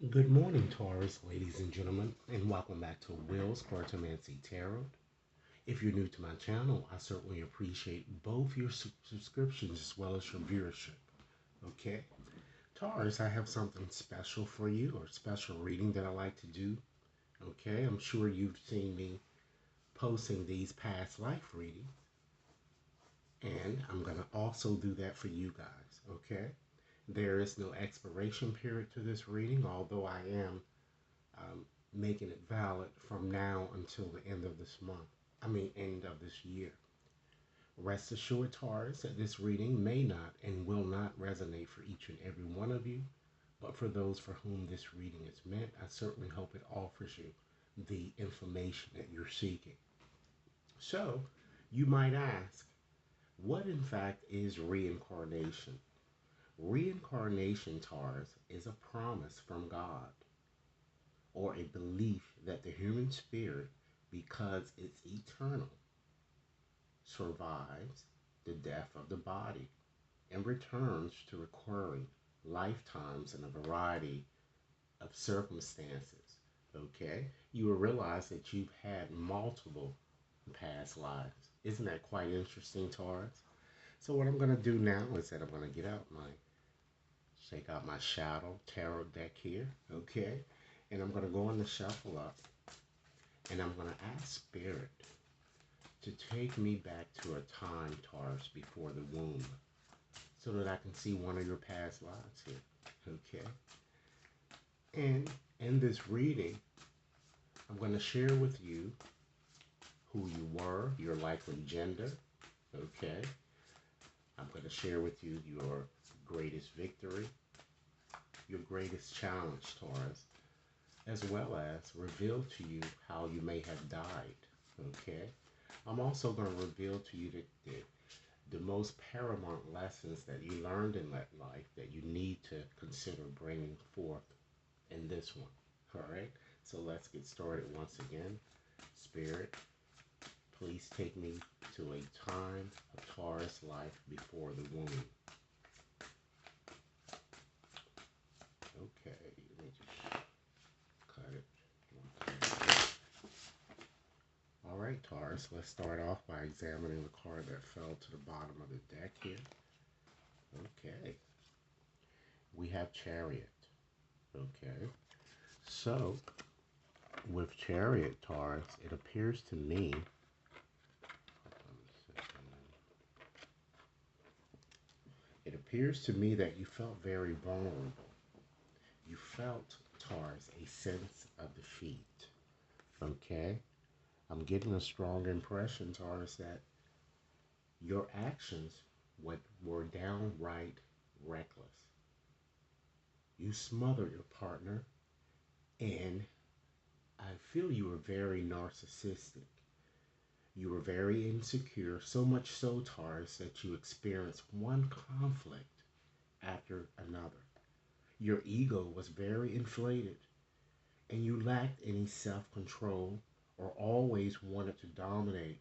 Good morning, Taurus, ladies and gentlemen, and welcome back to Will's Cartomancy Tarot. If you're new to my channel, I certainly appreciate both your subscriptions as well as your viewership. Okay, Taurus, I have something special for you, or special reading that I like to do. Okay, I'm sure you've seen me posting these past life readings, and I'm going to also do that for you guys. Okay, there is no expiration period to this reading, although I am um, making it valid from now until the end of this month. End of this year. Rest assured, Taurus, that this reading may not and will not resonate for each and every one of you, but for those for whom this reading is meant, I certainly hope it offers you the information that you're seeking. So, you might ask, what in fact is reincarnation? Reincarnation, Taurus, is a promise from God or a belief that the human spirit, because it's eternal, survives the death of the body and returns to recurring lifetimes in a variety of circumstances. Okay? You will realize that you've had multiple past lives. Isn't that quite interesting, Taurus? So what I'm going to do now is that I'm going to shake out my shadow tarot deck here, okay? And I'm going to go on the shuffle up, and I'm going to ask Spirit to take me back to a time, Taurus, before the womb, so that I can see one of your past lives here, okay? And in this reading, I'm going to share with you who you were, your likely gender, okay? I'm going to share with you your greatest victory, your greatest challenge, Taurus, as well as reveal to you how you may have died, okay? I'm also going to reveal to you the most paramount lessons that you learned in that life that you need to consider bringing forth in this one. All right, so let's get started once again. Spirit, please take me to a time of Taurus life before the womb. Okay, let me just cut it. All right, Taurus, let's start off by examining the card that fell to the bottom of the deck here. Okay, we have Chariot. Okay, so with Chariot, Taurus, it appears to me, that you felt very vulnerable. You felt, Taurus, a sense of defeat. Okay, I'm getting a strong impression, Taurus, that your actions were downright reckless. You smothered your partner, and I feel you were very narcissistic. You were very insecure, so much so, Taurus, that you experienced one conflict after another. Your ego was very inflated, and you lacked any self control or always wanted to dominate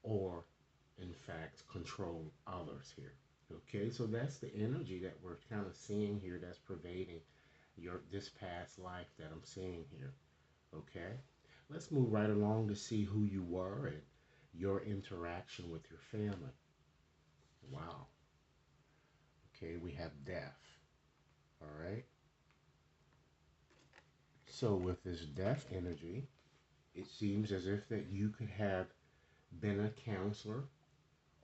or, in fact, control others here. Okay, so that's the energy that we're kind of seeing here that's pervading this past life that I'm seeing here. Okay, let's move right along to see who you were and your interaction with your family. Wow. Okay, we have death. All right. So with this death energy, it seems as if that you could have been a counselor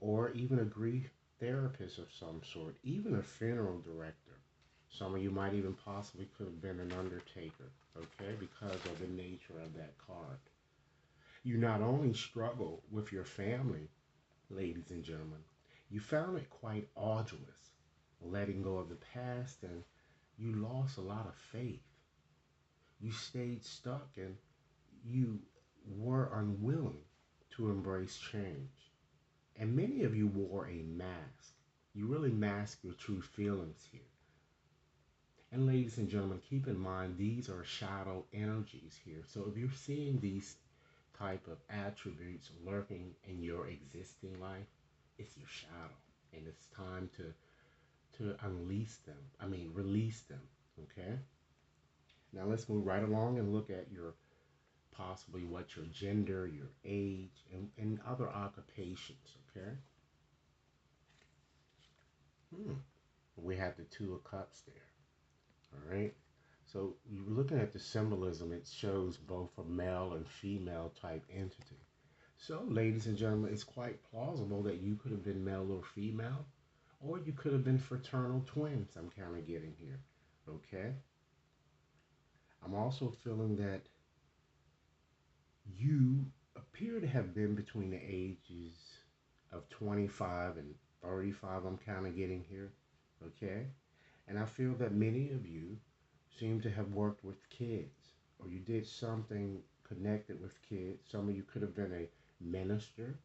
or even a grief therapist of some sort, even a funeral director. Some of you might even possibly could have been an undertaker, okay, because of the nature of that card. You not only struggle with your family, ladies and gentlemen, you found it quite arduous letting go of the past, and you lost a lot of faith. You stayed stuck, and you were unwilling to embrace change. And many of you wore a mask. You really mask your true feelings here. And ladies and gentlemen, keep in mind these are shadow energies here. So if you're seeing these type of attributes lurking in your existing life, it's your shadow. And it's time to unleash them. Release them. Okay? Now let's move right along and look at your possibly what your gender, your age, and other occupations. Okay. Hmm. We have the Two of Cups there. All right. So you're looking at the symbolism. It shows both a male and female type entity. So, ladies and gentlemen, it's quite plausible that you could have been male or female, or you could have been fraternal twins. I'm kind of getting here. Okay. I'm also feeling that you appear to have been between the ages of 25 and 35. I'm kind of getting here. Okay. And I feel that many of you seem to have worked with kids, or you did something connected with kids. Some of you could have been a minister,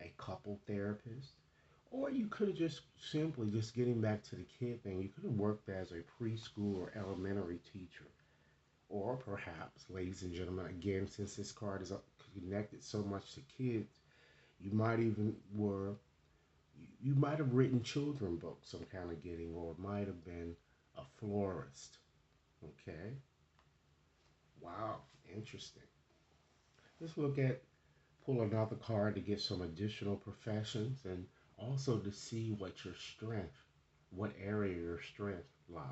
a couple therapist, or you could have just simply, just getting back to the kid thing, you could have worked as a preschool or elementary teacher. Or perhaps, ladies and gentlemen, again, since this card is connected so much to kids, you might even were you might have written children books. I'm kind of getting, or it might have been a florist. Okay. Wow. Interesting. Let's look at pull another card to get some additional professions and also to see what your strength, what area your strength lie.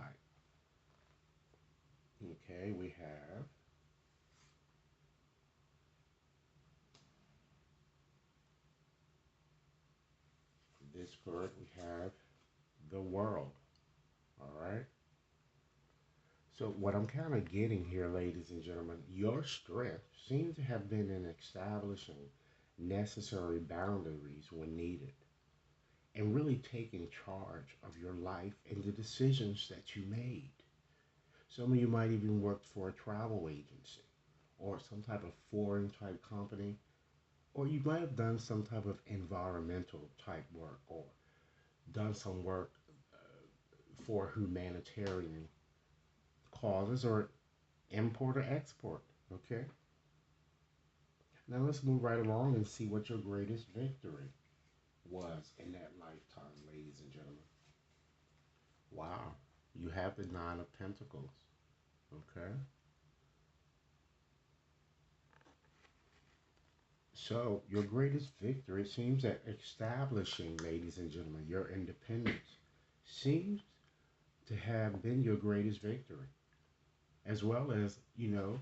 Okay, we have this card. We have the world. All right. So what I'm kind of getting here, ladies and gentlemen, your strength seems to have been in establishing necessary boundaries when needed, and really taking charge of your life and the decisions that you made. Some of you might even work for a travel agency or some type of foreign type company, or you might have done some type of environmental type work or done some work for humanitarian causes or import or export. Okay? Now let's move right along and see what your greatest victory was in that lifetime, ladies and gentlemen. Wow. You have the Nine of Pentacles. Okay? So, your greatest victory, it seems that establishing, ladies and gentlemen, your independence seems to have been your greatest victory. As well as, due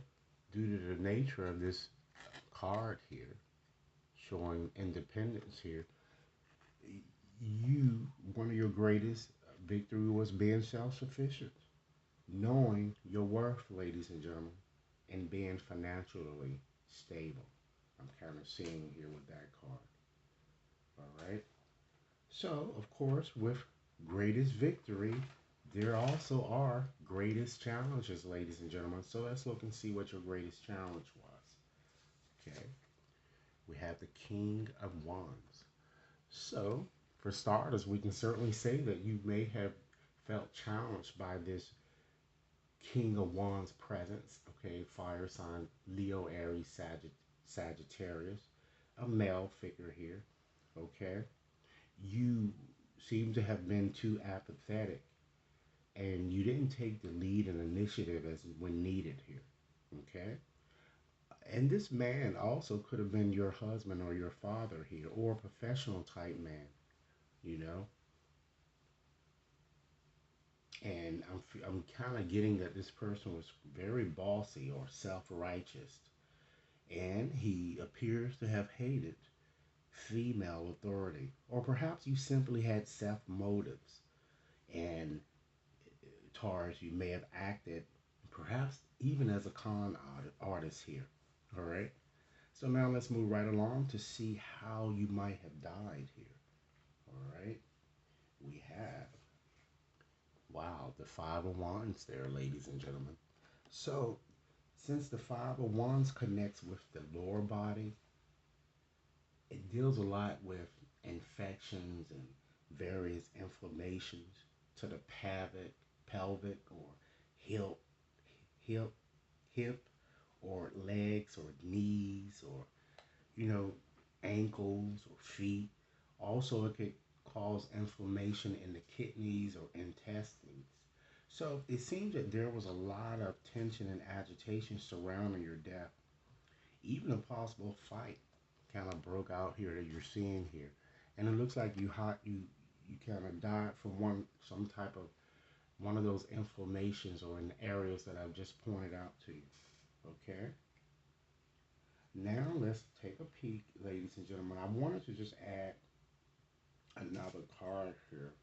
to the nature of this card here, showing independence here, one of your greatest victory was being self sufficient, knowing your worth, ladies and gentlemen, and being financially stable. I'm kind of seeing here with that card. All right. So, of course, with greatest victory, there also are greatest challenges, ladies and gentlemen. So let's look and see what your greatest challenge was. Okay. We have the King of Wands. So, for starters, we can certainly say that you may have felt challenged by this King of Wands presence. Okay. Fire sign Leo, Aries, Sagittarius. A male figure here. Okay. You seem to have been too apathetic and you didn't take the lead and initiative as when needed here. Okay? And this man also could have been your husband or your father here or a professional type man, you know? And I'm kind of getting that this person was very bossy or self righteous. And he appears to have hated female authority. Or perhaps you simply had self motives. And Taurus, you may have acted perhaps even as a artist here. All right. So now let's move right along to see how you might have died here. All right. We have, wow, the Five of Wands there, ladies and gentlemen. So since the Five of Wands connects with the lower body, it deals a lot with infections and various inflammations to the pelvic or hip, hip, hip, or legs or knees or you know ankles or feet. Also, it could cause inflammation in the kidneys or intestines. So it seems that there was a lot of tension and agitation surrounding your death. Even a possible fight kind of broke out here that you're seeing here, and it looks like you kind of died from some type of one of those inflammations or in the areas that I've just pointed out to you. Okay. Now let's take a peek, ladies and gentlemen. I wanted to just add another card here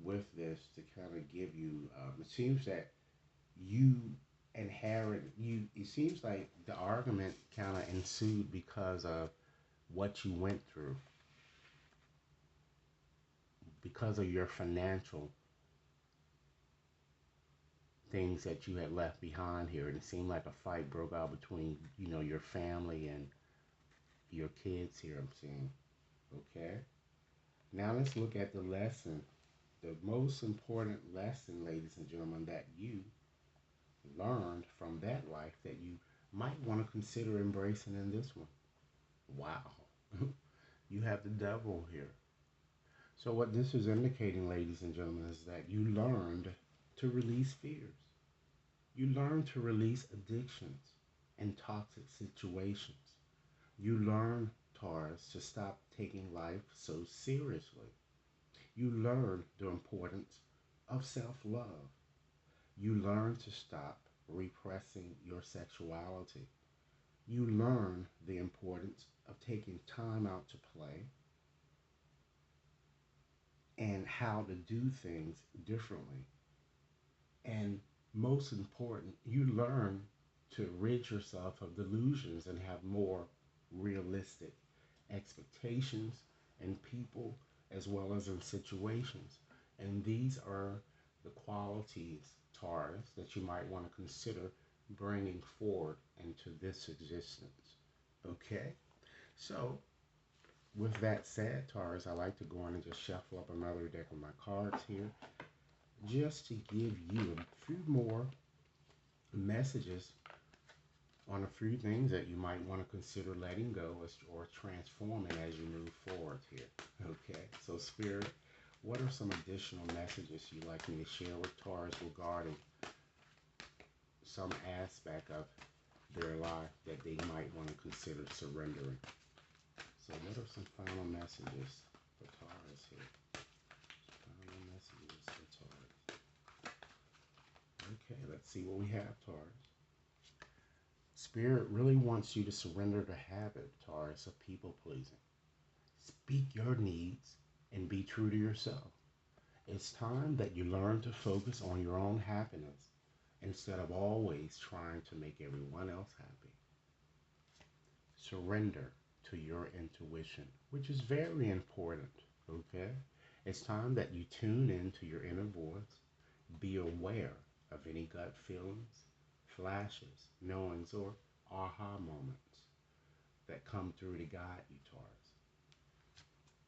with this to kind of give you. It seems that you it seems like the argument kind of ensued because of what you went through, because of your financial things that you had left behind here, and it seemed like a fight broke out between your family and your kids here. I'm seeing. Okay. Now let's look at the lesson, the most important lesson, ladies and gentlemen, that you learned from that life that you might want to consider embracing in this one. Wow. You have the devil here. So what this is indicating, ladies and gentlemen, is that you learned to release fears. You learned to release addictions and toxic situations. You learn, Taurus, to stop taking life so seriously. You learn the importance of self-love. You learn to stop repressing your sexuality. You learn the importance of taking time out to play and how to do things differently. And most important, you learn to rid yourself of delusions and have more realistic expectations in people as well as in situations. And these are the qualities, Taurus, that you might want to consider bringing forward into this existence. Okay? So, with that said, Taurus, I like to go on and just shuffle up another deck of my cards here just to give you a few more messages on a few things that you might want to consider letting go or transforming as you move forward here. Okay, so Spirit, what are some additional messages you'd like me to share with Taurus regarding some aspect of their life that they might want to consider surrendering? So what are some final messages for Taurus here? Final messages for Taurus. Okay, let's see what we have, Taurus. Spirit really wants you to surrender the habit, Taurus, of people pleasing. Speak your needs and be true to yourself. It's time that you learn to focus on your own happiness instead of always trying to make everyone else happy. Surrender to your intuition, which is very important, okay? It's time that you tune into your inner voice. Be aware of any gut feelings, flashes, knowings, or aha moments that come through to guide you, Taurus.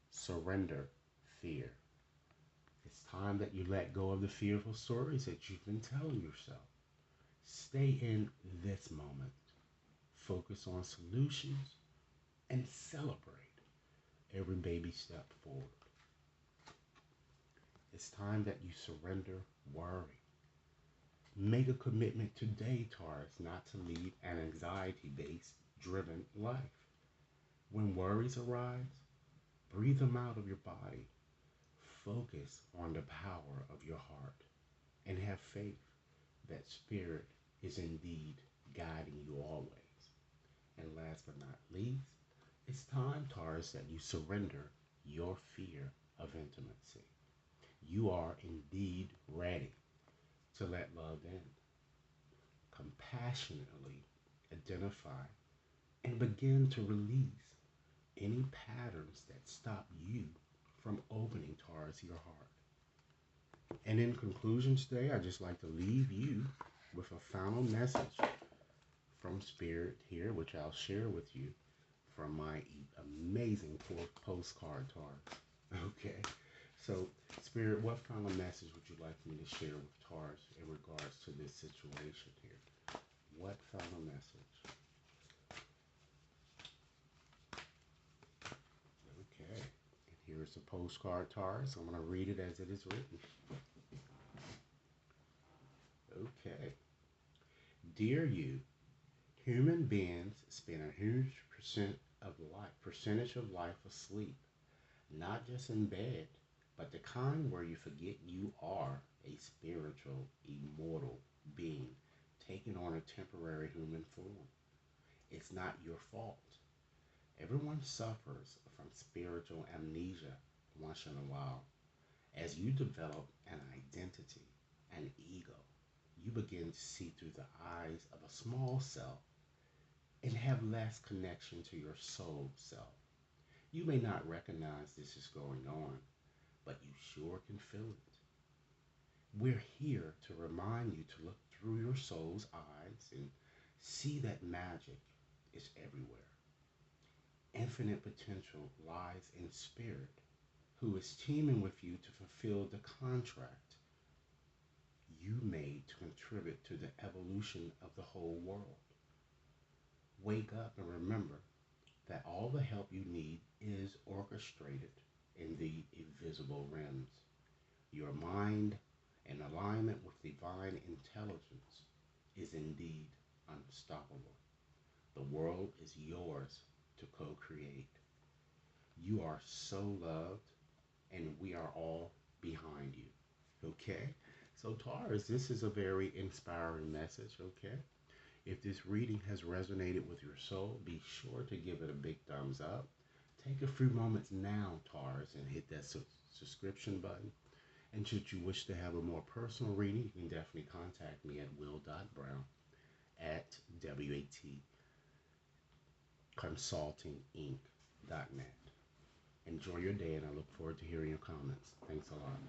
Surrender fear. It's time that you let go of the fearful stories that you've been telling yourself. Stay in this moment. Focus on solutions and celebrate every baby step forward. It's time that you surrender worry. Make a commitment today, Taurus, not to lead an anxiety-based driven life. When worries arise, breathe them out of your body. Focus on the power of your heart and have faith that Spirit is indeed guiding you always. And last but not least, it's time, Taurus, that you surrender your fear of intimacy. You are indeed ready to let love in. Compassionately identify and begin to release any patterns that stop you from opening, Taurus, your heart. And in conclusion today, I'd just like to leave you with a final message from Spirit here, which I'll share with you from my amazing postcard, Taurus. Okay, so Spirit, what final message would you like me to share with Taurus in regards to this situation here? What final message? Okay, and here's the postcard, Taurus. I'm going to read it as it is written. Okay. Dear you, human beings spend a huge percentage of life asleep, not just in bed, but the kind where you forget you are a spiritual, immortal being taking on a temporary human form. It's not your fault. Everyone suffers from spiritual amnesia once in a while. As you develop an identity, an ego, you begin to see through the eyes of a small self and have less connection to your soul self. You may not recognize this is going on, but you sure can feel it. We're here to remind you to look through your soul's eyes and see that magic is everywhere. Infinite potential lies in spirit, who is teaming with you to fulfill the contract you made to contribute to the evolution of the whole world. Wake up and remember that all the help you need is orchestrated in the invisible realms. Your mind, in alignment with divine intelligence, is indeed unstoppable. The world is yours to co create. You are so loved, and we are all behind you. Okay? So, Taurus, this is a very inspiring message. Okay? If this reading has resonated with your soul, be sure to give it a big thumbs up. Take a few moments now, Taurus, and hit that subscription button. And should you wish to have a more personal reading, you can definitely contact me at will.brown at watconsultinginc.net. Enjoy your day, and I look forward to hearing your comments. Thanks a lot.